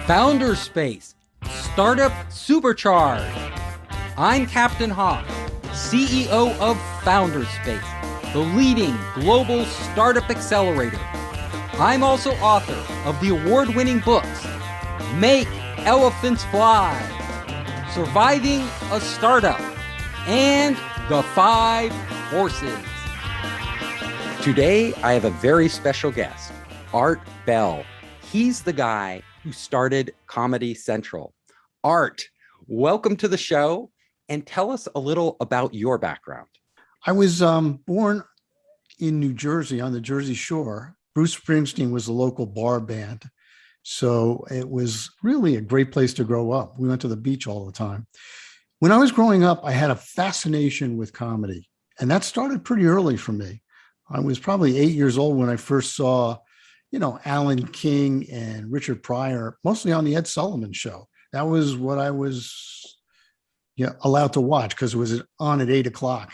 Founder Space, Startup Supercharged. I'm Captain Hawk, CEO of Founder Space, the leading global startup accelerator. I'm also author of the award-winning books, Make Elephants Fly, Surviving a Startup, and The Five Forces. Today, I have a very special guest, Art Bell. He's the guy who started Comedy Central. Art, welcome to the show, and tell us a little about your background. I was born in New Jersey, on the Jersey Shore. Bruce Springsteen was a local bar band, so it was really a great place to grow up. We went to the beach all the time. When I was growing up, I had a fascination with comedy, and that started pretty early for me. I was probably 8 years old when I first saw Alan King and Richard Pryor, mostly on the Ed Sullivan Show. That was what I was allowed to watch because it was on at 8 o'clock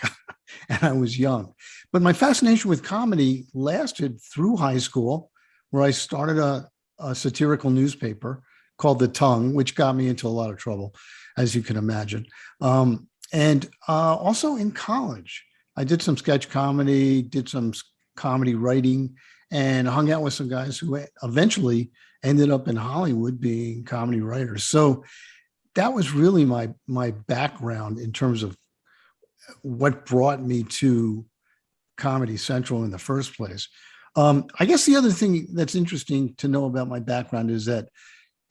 and I was young. But my fascination with comedy lasted through high school, where I started a satirical newspaper called The Tongue, which got me into a lot of trouble, as you can imagine. And also in college, I did some sketch comedy, did some comedy writing, and hung out with some guys who eventually ended up in Hollywood being comedy writers. So that was really my background in terms of what brought me to Comedy Central in the first place. I guess the other thing that's interesting to know about my background is that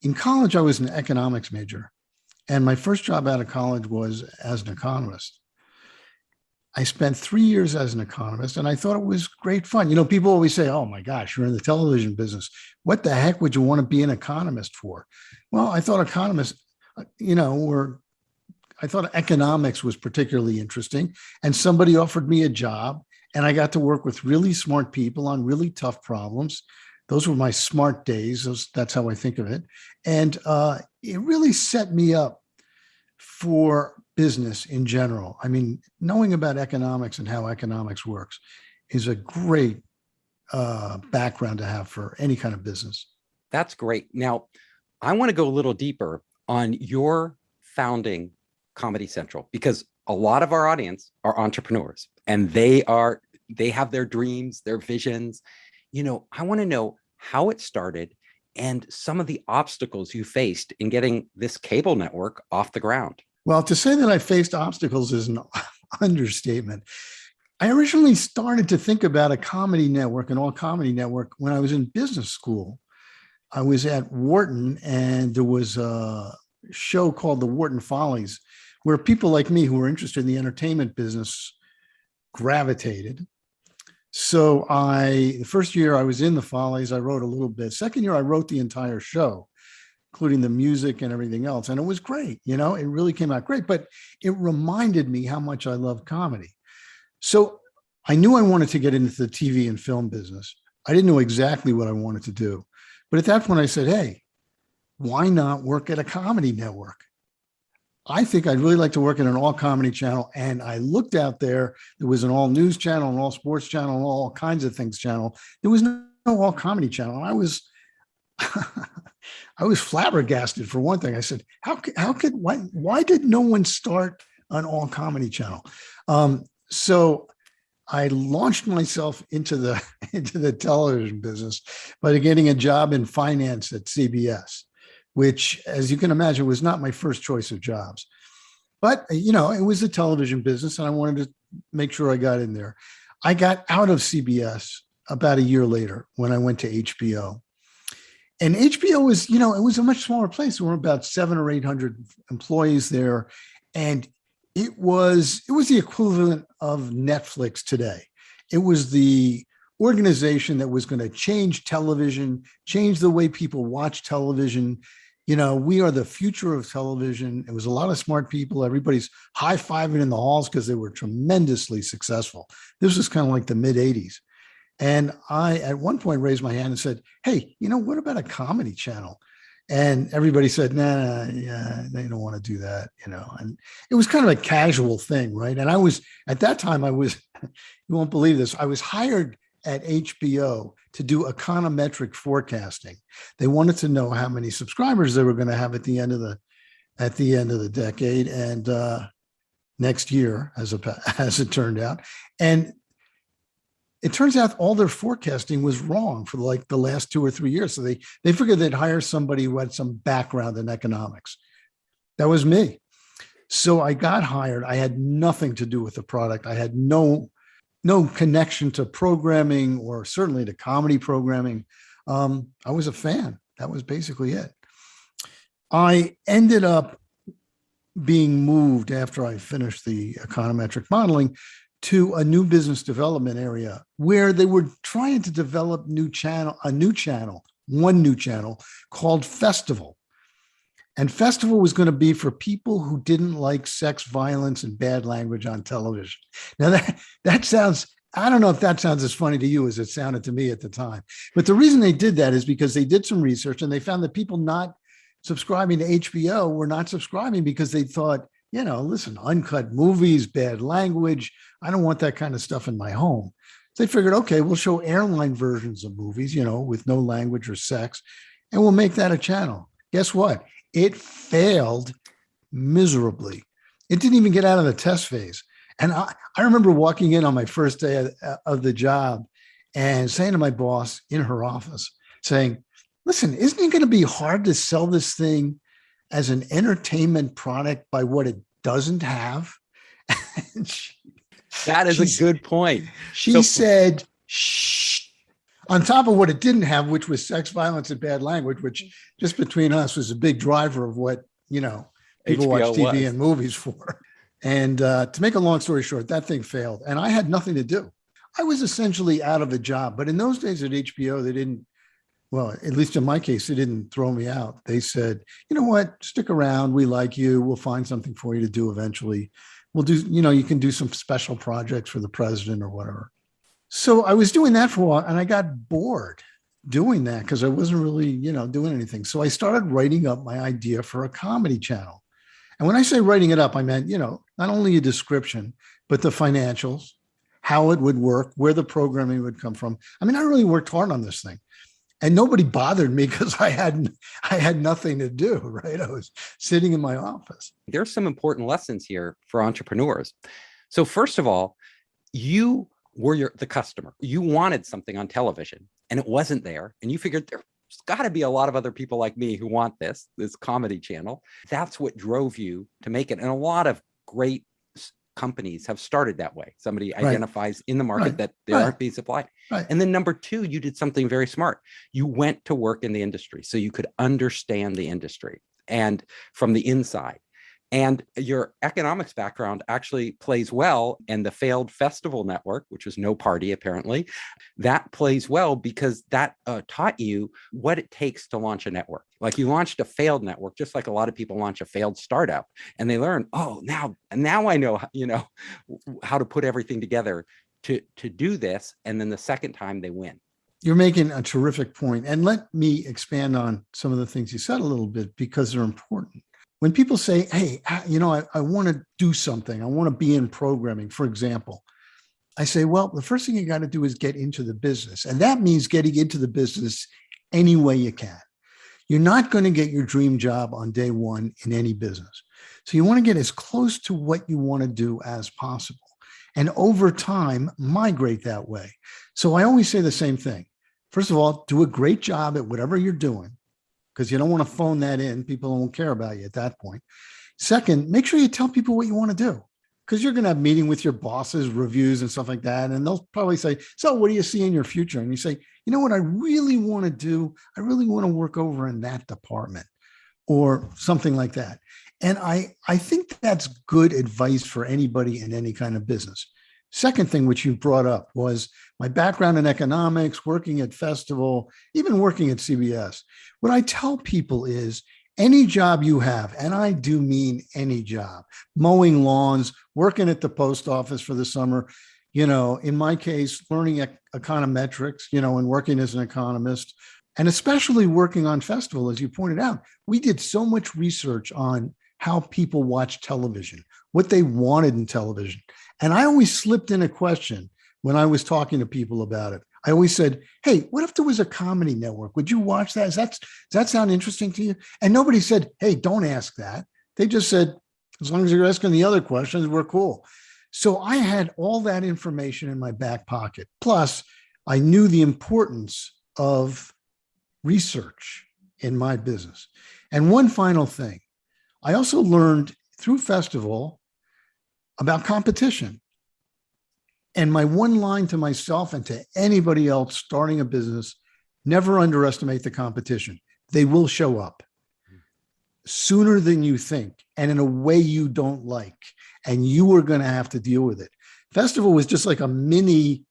in college, I was an economics major, and my first job out of college was as an economist. I spent 3 years as an economist, and I thought it was great fun. People always say, oh my gosh, you're in the television business. What the heck would you want to be an economist for? Well, I thought I thought economics was particularly interesting, and somebody offered me a job, and I got to work with really smart people on really tough problems. Those were my smart days. That's how I think of it. And it really set me up for business in general. I mean, knowing about economics and how economics works is a great background to have for any kind of business. That's great. Now, I want to go a little deeper on your founding Comedy Central, because a lot of our audience are entrepreneurs and they have their dreams, their visions. I want to know how it started and some of the obstacles you faced in getting this cable network off the ground. Well, to say that I faced obstacles is an understatement. I originally started to think about a comedy network, an all-comedy network, when I was in business school. I was at Wharton, and there was a show called The Wharton Follies, where people like me who were interested in the entertainment business gravitated. So the first year I was in the Follies, I wrote a little bit. Second year, I wrote the entire show, including the music and everything else. And it was great. It really came out great, but it reminded me how much I love comedy. So I knew I wanted to get into the TV and film business. I didn't know exactly what I wanted to do. But at that point I said, hey, why not work at a comedy network? I think I'd really like to work at an all comedy channel. And I looked out there. There was an all news channel, an all sports channel, and all kinds of things channel. There was no all comedy channel. And I was I was flabbergasted, for one thing. I said, why did no one start an all comedy channel? So I launched myself into the television business by getting a job in finance at CBS, which, as you can imagine, was not my first choice of jobs. But, it was a television business, and I wanted to make sure I got in there. I got out of CBS about a year later when I went to HBO. And HBO was, it was a much smaller place. There were about 700 or 800 employees there. And it was the equivalent of Netflix today. It was the organization that was going to change television, change the way people watch television. We are the future of television. It was a lot of smart people. Everybody's high-fiving in the halls because they were tremendously successful. This was kind of like the mid-'80s. And I, at one point, raised my hand and said, hey, what about a comedy channel? And everybody said, nah, yeah, they don't want to do that, and it was kind of a casual thing, right? And at that time, you won't believe this, I was hired at HBO to do econometric forecasting. They wanted to know how many subscribers they were going to have at the end of the decade and next year, as it turned out. And it turns out all their forecasting was wrong for like the last 2 or 3 years. So they figured they'd hire somebody who had some background in economics. That was me. So I got hired. I had nothing to do with the product. I had no connection to programming or certainly to comedy programming. I was a fan. That was basically it. I ended up being moved after I finished the econometric modeling to a new business development area where they were trying to develop one new channel called Festival. And Festival was going to be for people who didn't like sex, violence, and bad language on television. Now that sounds, I don't know if that sounds as funny to you as it sounded to me at the time. But the reason they did that is because they did some research and they found that people not subscribing to HBO were not subscribing because they thought, listen, uncut movies, bad language. I don't want that kind of stuff in my home. So they figured, okay, we'll show airline versions of movies, with no language or sex, and we'll make that a channel. Guess what? It failed miserably. It didn't even get out of the test phase. And I remember walking in on my first day of the job and saying to my boss in her office, saying, listen, isn't it going to be hard to sell this thing as an entertainment product by what it doesn't have? That is a good point. She said, shh, on top of what it didn't have, which was sex, violence, and bad language, which just between us was a big driver of what, people HBO watch TV was. and movies for. And to make a long story short, that thing failed and I had nothing to do. I was essentially out of a job, but in those days at HBO, they didn't, well, at least in my case, they didn't throw me out. They said, you know what, stick around. We like you. We'll find something for you to do eventually. We'll do, you can do some special projects for the president or whatever. So I was doing that for a while and I got bored doing that because I wasn't really, doing anything. So I started writing up my idea for a comedy channel. And when I say writing it up, I meant, not only a description, but the financials, how it would work, where the programming would come from. I mean, I really worked hard on this thing. And nobody bothered me because I had nothing to do, right? I was sitting in my office. There's some important lessons here for entrepreneurs. So first of all, you were the customer. You wanted something on television and it wasn't there. And you figured there's got to be a lot of other people like me who want this comedy channel. That's what drove you to make it. And a lot of great companies have started that way. Somebody identifies in the market that they aren't being supplied. Right. And then number two, you did something very smart. You went to work in the industry so you could understand the industry and from the inside. And your economics background actually plays well. And the failed Festival network, which was no party apparently, that plays well because that taught you what it takes to launch a network. Like you launched a failed network, just like a lot of people launch a failed startup, and they learn, oh, now I know, how to put everything together to do this. And then the second time they win. You're making a terrific point. And let me expand on some of the things you said a little bit because they're important. When people say, hey, I want to do something, I want to be in programming, for example, I say, well, the first thing you got to do is get into the business. And that means getting into the business any way you can. You're not going to get your dream job on day one in any business. So you want to get as close to what you want to do as possible. And over time, migrate that way. So I always say the same thing. First of all, do a great job at whatever you're doing, because you don't want to phone that in. People won't care about you at that point. Second, make sure you tell people what you want to do, because you're going to have a meeting with your bosses, reviews and stuff like that. And they'll probably say, so what do you see in your future? And you say, you know what I really want to do? I really want to work over in that department or something like that. And I think that's good advice for anybody in any kind of business. Second thing, which you brought up, was my background in economics, working at Festival, even working at CBS. What I tell people is any job you have, and I do mean any job, mowing lawns, working at the post office for the summer, in my case, learning econometrics, and working as an economist, and especially working on Festival, as you pointed out, we did so much research on how people watch television, what they wanted in television. And I always slipped in a question when I was talking to people about it. I always said, hey, what if there was a comedy network? Would you watch that? Does that sound interesting to you? And nobody said, hey, don't ask that. They just said, as long as you're asking the other questions, we're cool. So I had all that information in my back pocket. Plus, I knew the importance of research in my business. And one final thing, I also learned through Festival about competition. And my one line to myself and to anybody else starting a business, never underestimate the competition. They will show up sooner than you think and in a way you don't like. And you are going to have to deal with it. Festival was just like a mini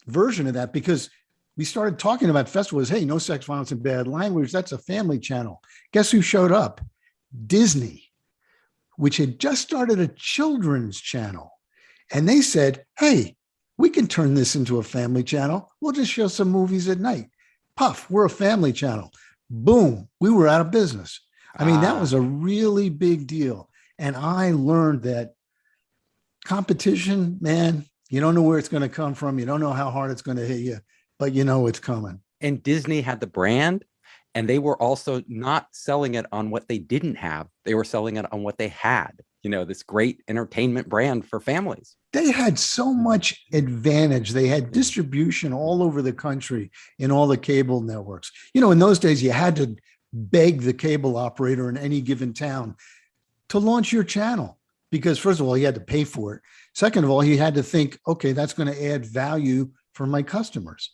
version of that because we started talking about Festival as, hey, no sex, violence, and bad language. That's a family channel. Guess who showed up? Disney, which had just started a children's channel. And they said, hey, we can turn this into a family channel. We'll just show some movies at night. Puff, we're a family channel. Boom, we were out of business. I mean, that was a really big deal. And I learned that competition, man, you don't know where it's going to come from. You don't know how hard it's going to hit you, but you know it's coming. And Disney had the brand, and they were also not selling it on what they didn't have. They were selling it on what they had, this great entertainment brand for families. They had so much advantage. They had distribution all over the country in all the cable networks. In those days, you had to beg the cable operator in any given town to launch your channel because, first of all, you had to pay for it. Second of all, you had to think, okay, that's going to add value for my customers.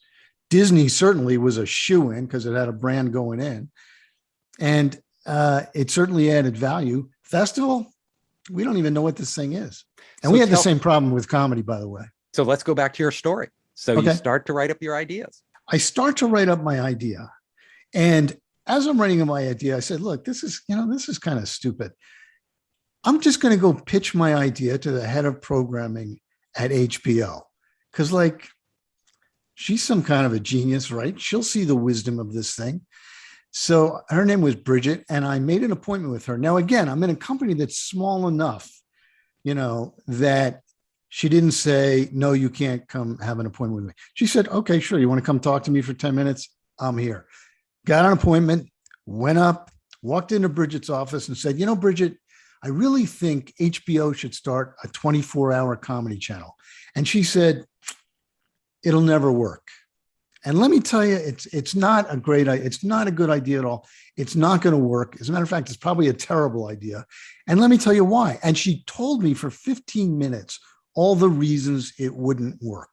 Disney certainly was a shoe-in because it had a brand going in, and it certainly added value. Festival, we don't even know what this thing is. And we had the same problem with comedy, by the way. So let's go back to your story. So you start to write up your ideas. I start to write up my idea. And as I'm writing my idea, I said, look, this is kind of stupid. I'm just going to go pitch my idea to the head of programming at HBO. Because she's some kind of a genius, right? She'll see the wisdom of this thing. So her name was Bridget, and I made an appointment with her. Now, again, I'm in a company that's small enough, that she didn't say, no, you can't come have an appointment with me. She said, okay, sure. You want to come talk to me for 10 minutes? I'm here. Got an appointment, went up, walked into Bridget's office and said, Bridget, I really think HBO should start a 24-hour comedy channel. And she said, it'll never work. And let me tell you, it's not a great idea. It's not a good idea at all. It's not going to work. As a matter of fact, it's probably a terrible idea. And let me tell you why. And she told me for 15 minutes all the reasons it wouldn't work.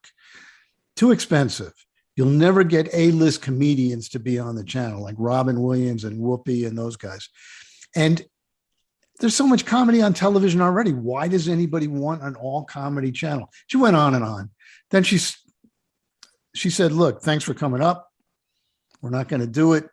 Too expensive. You'll never get A-list comedians to be on the channel like Robin Williams and Whoopi and those guys. And there's so much comedy on television already. Why does anybody want an all comedy channel? She went on and on. Then she said, look, thanks for coming up. We're not going to do it.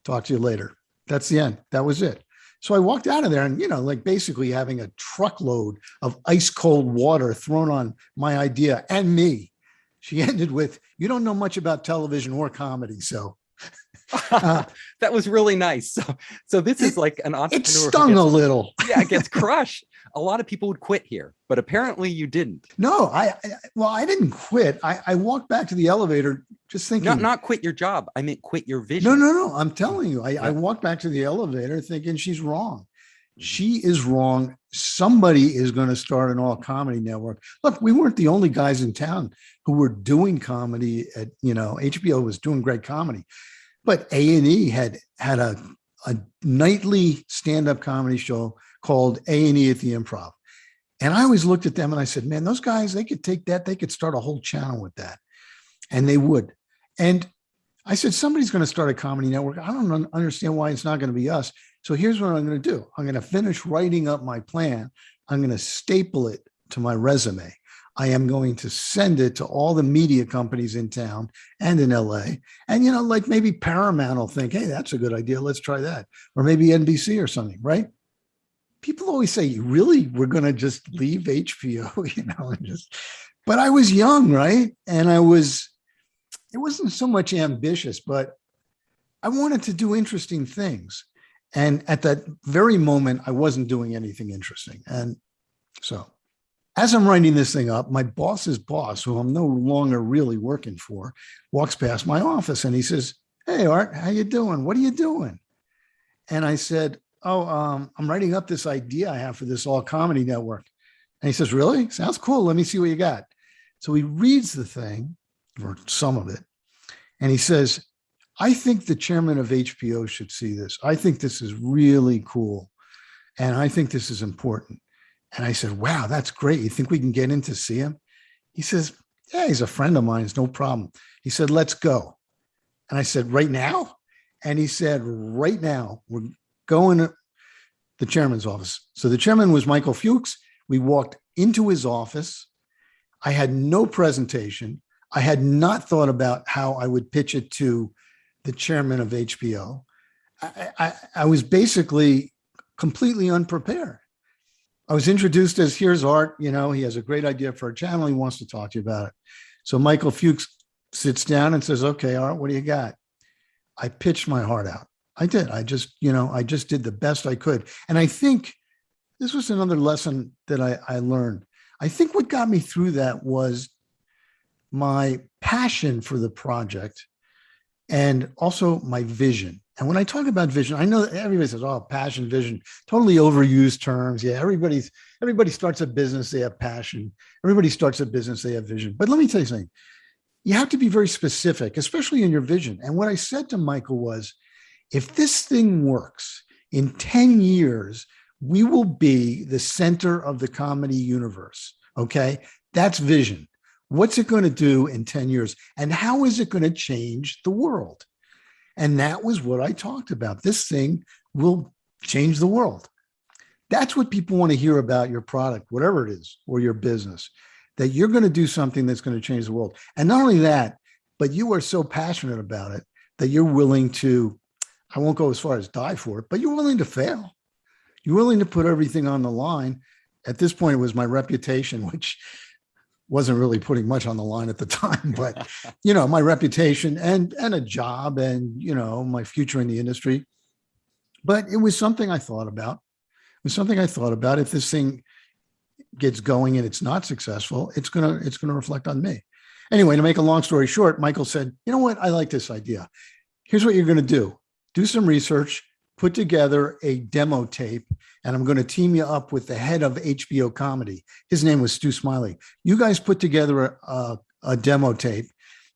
Talk to you later. That's the end. That was it. So I walked out of there and, basically having a truckload of ice cold water thrown on my idea and me. She ended with, you don't know much about television or comedy. So that was really nice. So this is like an entrepreneur. It stung a little. Yeah, it gets crushed. A lot of people would quit here, but apparently you didn't. No, I didn't quit. I walked back to the elevator just thinking. Not quit your job. I meant quit your vision. No. I'm telling you, I walked back to the elevator thinking she's wrong. She is wrong. Somebody is going to start an all comedy network. Look, we weren't the only guys in town who were doing comedy at, HBO was doing great comedy, but A&E had a nightly stand-up comedy show called A&E at the Improv. And I always looked at them and I said, man, those guys, they could take that. They could start a whole channel with that. And they would. And I said, somebody's going to start a comedy network. I don't understand why it's not going to be us. So here's what I'm going to do. I'm going to finish writing up my plan. I'm going to staple it to my resume. I am going to send it to all the media companies in town and in LA. And, maybe Paramount will think, hey, that's a good idea. Let's try that. Or maybe NBC or something, right? People always say, really, we're going to just leave HBO, but I was young, right? And it wasn't so much ambitious, but I wanted to do interesting things. And at that very moment, I wasn't doing anything interesting. And so. As I'm writing this thing up, my boss's boss, who I'm no longer really working for, walks past my office and he says, "Hey, Art, how you doing? What are you doing?" And I said, "Oh, I'm writing up this idea I have for this all comedy network." And he says, "Really? Sounds cool. Let me see what you got." So he reads the thing, or some of it, and he says, "I think the chairman of HBO should see this. I think this is really cool. And I think this is important." And I said, "Wow, that's great. You think we can get in to see him?" He says, "Yeah, he's a friend of mine. It's no problem." He said, "Let's go." And I said, "Right now?" And he said, "Right now. We're going to the chairman's office." So the chairman was Michael Fuchs. We walked into his office. I had no presentation. I had not thought about how I would pitch it to the chairman of HBO. I was basically completely unprepared. I was introduced as, "Here's Art. You know, he has a great idea for a channel. He wants to talk to you about it." So Michael Fuchs sits down and says, "Okay, Art, what do you got?" I pitched my heart out. I did. I just did the best I could. And I think this was another lesson that I learned. I think what got me through that was my passion for the project and also my vision. And when I talk about vision, I know that everybody says, "Oh, passion, vision," totally overused terms. Yeah, everybody starts a business, they have passion. Everybody starts a business, they have vision. But let me tell you something. You have to be very specific, especially in your vision. And what I said to Michael was, if this thing works, in 10 years, we will be the center of the comedy universe. Okay. That's vision. What's it going to do in 10 years? And how is it going to change the world? And that was what I talked about. This thing will change the world. That's what people want to hear about your product, whatever it is, or your business, that you're going to do something that's going to change the world. And not only that, but you are so passionate about it that you're willing to, I won't go as far as die for it, but you're willing to fail. You're willing to put everything on the line. At this point, it was my reputation, which wasn't really putting much on the line at the time, but my reputation and a job and, my future in the industry. But it was something I thought about. It was something I thought about. If this thing gets going and it's not successful, it's going to reflect on me. Anyway, to make a long story short, Michael said, "You know what? I like this idea. Here's what you're going to do some research, put together a demo tape, and I'm going to team you up with the head of HBO Comedy." His name was Stu Smiley. "You guys put together a demo tape,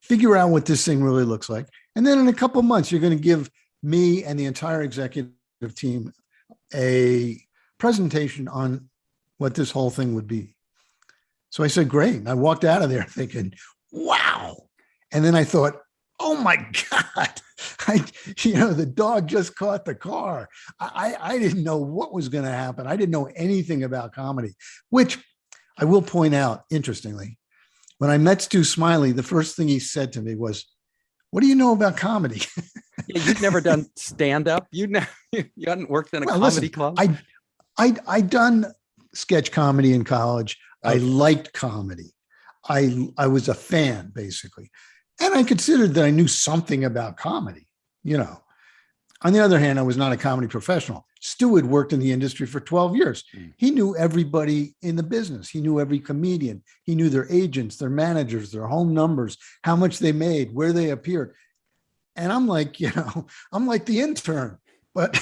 figure out what this thing really looks like. And then in a couple of months, you're going to give me and the entire executive team a presentation on what this whole thing would be." So I said, "Great." And I walked out of there thinking, wow. And then I thought, oh my God, the dog just caught the car. I didn't know what was going to happen. I didn't know anything about comedy, which I will point out, interestingly, when I met Stu Smiley, the first thing he said to me was, "What do you know about comedy?" Yeah, you'd never done stand-up. You hadn't worked in a comedy club. I'd done sketch comedy in college. Okay. I liked comedy. I was a fan, basically. And I considered that I knew something about comedy, On the other hand, I was not a comedy professional. Stu had worked in the industry for 12 years. He knew everybody in the business. He knew every comedian. He knew their agents, their managers, their home numbers, how much they made, where they appeared. And I'm like, I'm like the intern, but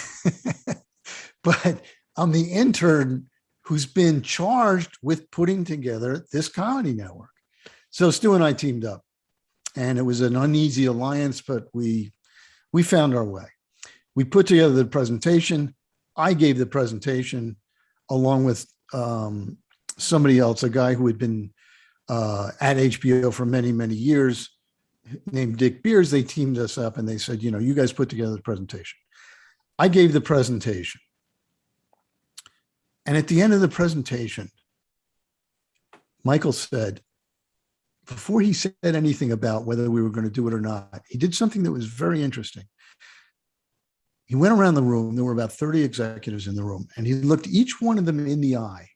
I'm the intern who's been charged with putting together this comedy network. So Stu and I teamed up, and it was an uneasy alliance, but we found our way. We put together the presentation. I gave the presentation along with somebody else, a guy who had been at HBO for many, many years, named Dick Beers. They teamed us up and they said, you guys put together the presentation. I gave the presentation. And at the end of the presentation, Michael said, before he said anything about whether we were going to do it or not, he did something that was very interesting. He went around the room. There were about 30 executives in the room, and he looked each one of them in the eye,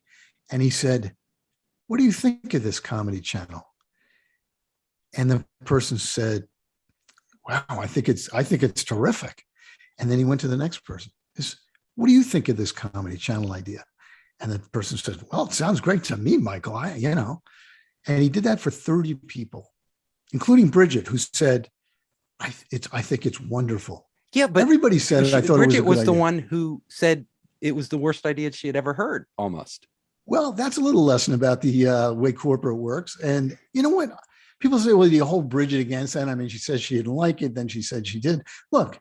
and he said, "What do you think of this comedy channel?" And the person said, "Wow, I think it's terrific." And then he went to the next person. "What do you think of this comedy channel idea?" And the person says, well, it sounds great to me, Michael. And he did that for 30 people, including Bridget, who said, I think it's wonderful. Yeah, but everybody said it. I thought Bridget it was a good the idea. one who said it was the worst idea she had ever heard, almost. Well, that's a little lesson about the way corporate works. And you know what? People say, well, you hold Bridget against that. I mean, she said she didn't like it. Then she said she did. Look,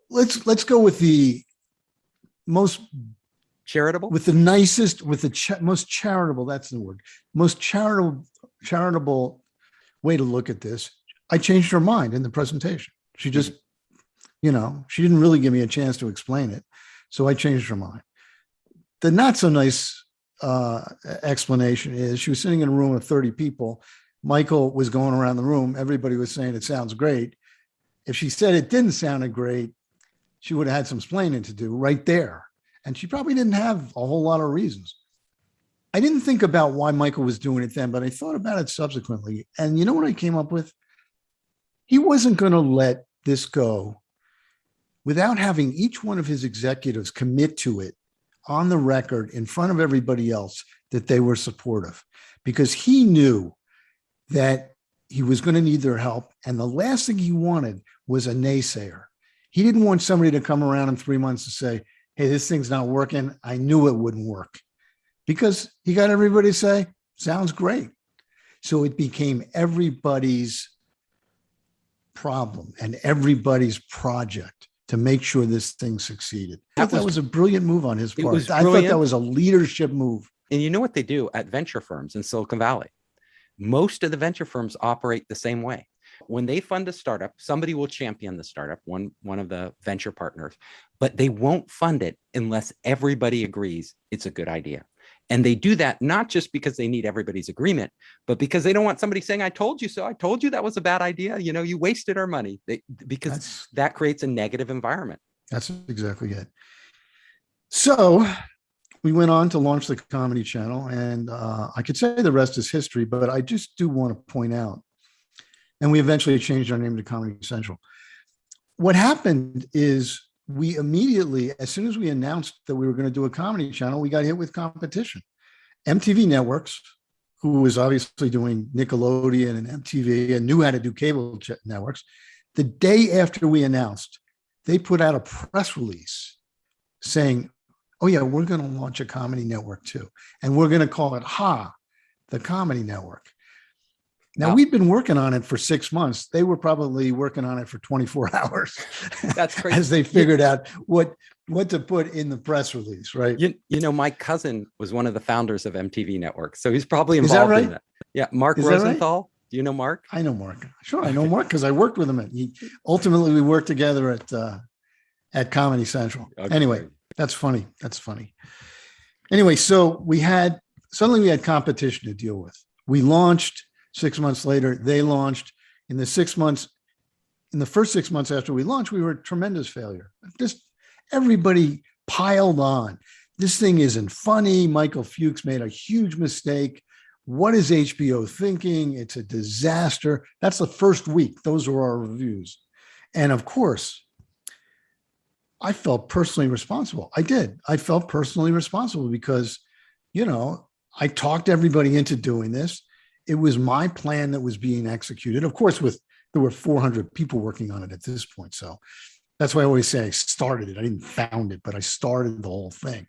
let's go with the most charitable, with the nicest, with the most charitable. That's the word. Most charitable way to look at this. I changed her mind in the presentation. She just, she didn't really give me a chance to explain it. So I changed her mind. The not so nice explanation is she was sitting in a room of 30 people. Michael was going around the room. Everybody was saying it sounds great. If she said it didn't sound great, she would have had some explaining to do right there. And she probably didn't have a whole lot of reasons. I didn't think about why Michael was doing it then, but I thought about it subsequently. And you know what I came up with? He wasn't going to let this go without having each one of his executives commit to it on the record in front of everybody else that they were supportive, because he knew that he was going to need their help. And the last thing he wanted was a naysayer. He didn't want somebody to come around in 3 months to say, hey, this thing's not working. I knew it wouldn't work, because he got everybody to say, sounds great. So it became everybody's problem and everybody's project to make sure this thing succeeded. That was a brilliant move on his part. I thought that was a leadership move. And you know what they do at venture firms in Silicon Valley? Most of the venture firms operate the same way. When they fund a startup, somebody will champion the startup, one of the venture partners, but they won't fund it unless everybody agrees it's a good idea. And they do that not just because they need everybody's agreement, but because they don't want somebody saying, I told you so. I told you that was a bad idea. You wasted our money, because that creates a negative environment. That's exactly it. So we went on to launch the Comedy Channel, and I could say the rest is history, but I just do want to point out, and we eventually changed our name to Comedy Central. What happened is we immediately, as soon as we announced that we were going to do a comedy channel, we got hit with competition. MTV Networks, who was obviously doing Nickelodeon and MTV and knew how to do cable networks, the day after we announced, they put out a press release saying, oh yeah, we're going to launch a comedy network too. And we're going to call it the Comedy Network. Now, we'd been working on it for 6 months. They were probably working on it for 24 hours. That's crazy. As they figured out what to put in the press release, right? My cousin was one of the founders of MTV Network, so he's probably involved in that. Yeah, Mark Rosenthal. Right? Do you know Mark? I know Mark. Sure, I know Mark because I worked with him. Ultimately, we worked together at Comedy Central. Okay. Anyway, that's funny. Anyway, so suddenly we had competition to deal with. We launched. 6 months later, they launched. In the first 6 months after we launched, we were a tremendous failure. Just everybody piled on. This thing isn't funny. Michael Fuchs made a huge mistake. What is HBO thinking? It's a disaster. That's the first week. Those were our reviews. And of course, I felt personally responsible. I did. I felt personally responsible because, I talked everybody into doing this. It was my plan that was being executed. Of course, there were 400 people working on it at this point. So that's why I always say I started it. I didn't found it, but I started the whole thing.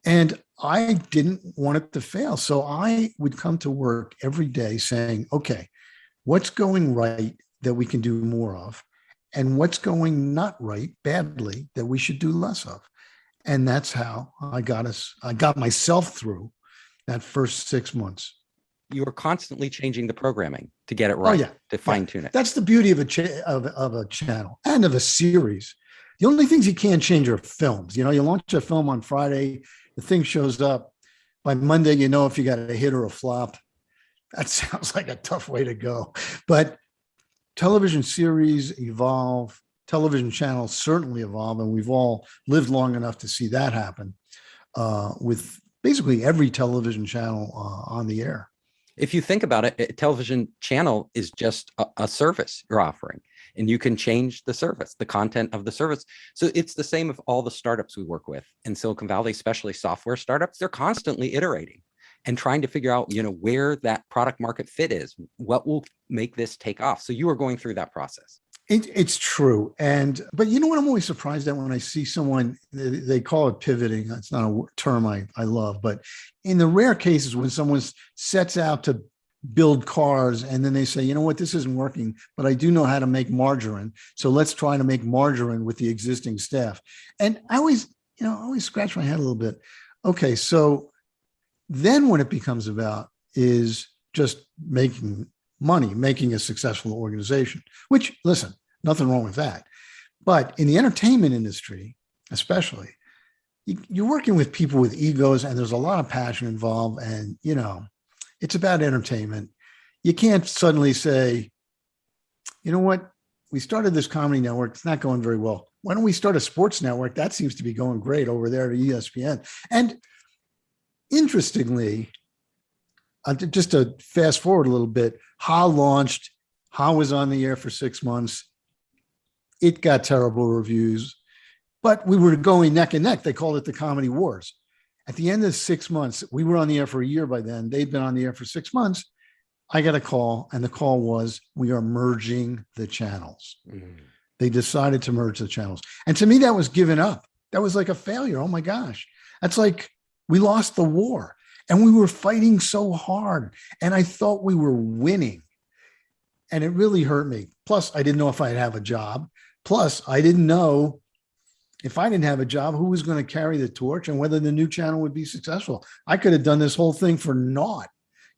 And I didn't want it to fail. So I would come to work every day saying, okay, what's going right that we can do more of? And what's going not right, badly, that we should do less of? And that's how I got myself through that first 6 months. You were constantly changing the programming to get it right, to fine tune it. That's the beauty of a channel and of a series. The only things you can't change are films. You launch a film on Friday, the thing shows up. By Monday, if you got a hit or a flop. That sounds like a tough way to go. But television series evolve. Television channels certainly evolve, and we've all lived long enough to see that happen with basically every television channel on the air. If you think about it, a television channel is just a service you're offering, and you can change the service, the content of the service. So it's the same of all the startups we work with in Silicon Valley, especially software startups. They're constantly iterating and trying to figure out, where that product market fit is, what will make this take off. So you are going through that process. It's true. But you know what I'm always surprised at when I see someone, they call it pivoting. It's not a term I love, but in the rare cases when someone sets out to build cars and then they say, you know what, this isn't working, but I do know how to make margarine. So let's try to make margarine with the existing staff. And I always scratch my head a little bit. Okay, so then what it becomes about is just making money, making a successful organization, which, listen, nothing wrong with that. But in the entertainment industry, especially, you're working with people with egos and there's a lot of passion involved. And, it's about entertainment. You can't suddenly say, you know what, we started this comedy network. It's not going very well. Why don't we start a sports network? That seems to be going great over there at ESPN. And interestingly, just to fast forward a little bit, Ha launched. Ha was on the air for 6 months. It got terrible reviews, but we were going neck and neck. They called it the Comedy Wars. At the end of 6 months, we were on the air for a year by then. They'd been on the air for 6 months. I got a call, and the call was, we are merging the channels. Mm. They decided to merge the channels. And to me, that was given up. That was like a failure. Oh my gosh. That's like we lost the war. And we were fighting so hard. And I thought we were winning. And it really hurt me. Plus, I didn't know if I'd have a job. Plus, I didn't know if I didn't have a job, who was going to carry the torch and whether the new channel would be successful. I could have done this whole thing for naught,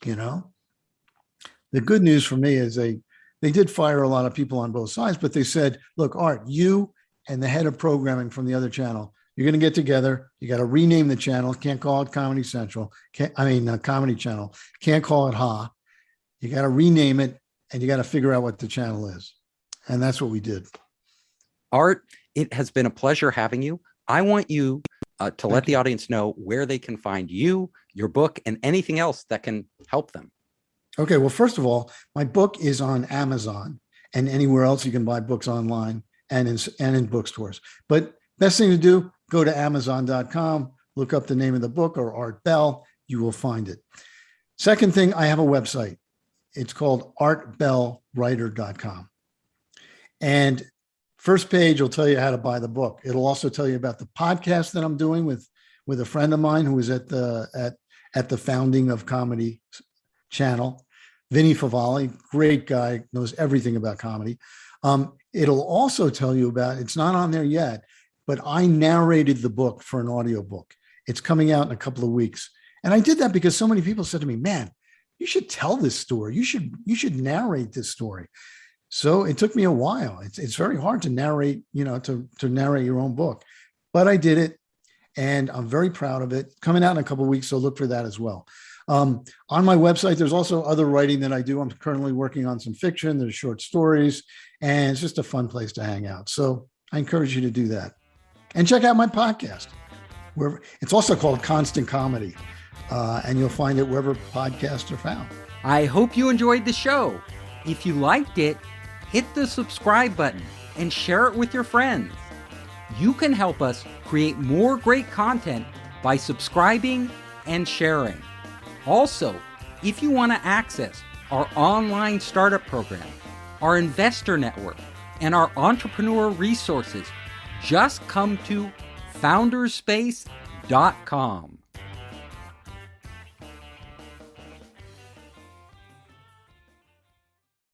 The good news for me is they did fire a lot of people on both sides, but they said, look, Art, you and the head of programming from the other channel, you're going to get together. You got to rename the channel. Can't call it Comedy Central. Comedy Channel. Can't call it Ha. You got to rename it, and you got to figure out what the channel is. And that's what we did. Art, it has been a pleasure having you. I want you to let the audience know where they can find you, your book, and anything else that can help them. Okay. Well, first of all, my book is on Amazon and anywhere else you can buy books online and in bookstores. But best thing to do, go to Amazon.com, look up the name of the book or Art Bell, you will find it. Second thing, I have a website. It's called artbellwriter.com. And first page will tell you how to buy the book. It'll also tell you about the podcast that I'm doing with a friend of mine who was at the founding of Comedy Channel, Vinny Favale, great guy, knows everything about comedy. It'll also tell you about, it's not on there yet, but I narrated the book for an audiobook. It's coming out in a couple of weeks. And I did that because so many people said to me, man, you should tell this story. You should narrate this story. So it took me a while. It's very hard to narrate, to narrate your own book, but I did it and I'm very proud of it. Coming out in a couple of weeks. So look for that as well. On my website, there's also other writing that I do. I'm currently working on some fiction. There's short stories, and it's just a fun place to hang out. So I encourage you to do that. And check out my podcast, where it's also called Constant Comedy, and you'll find it wherever podcasts are found. I hope you enjoyed the show. If you liked it, hit the subscribe button and share it with your friends. You can help us create more great content by subscribing and sharing. Also, if you want to access our online startup program, our investor network, and our entrepreneur resources, just come to founderspace.com.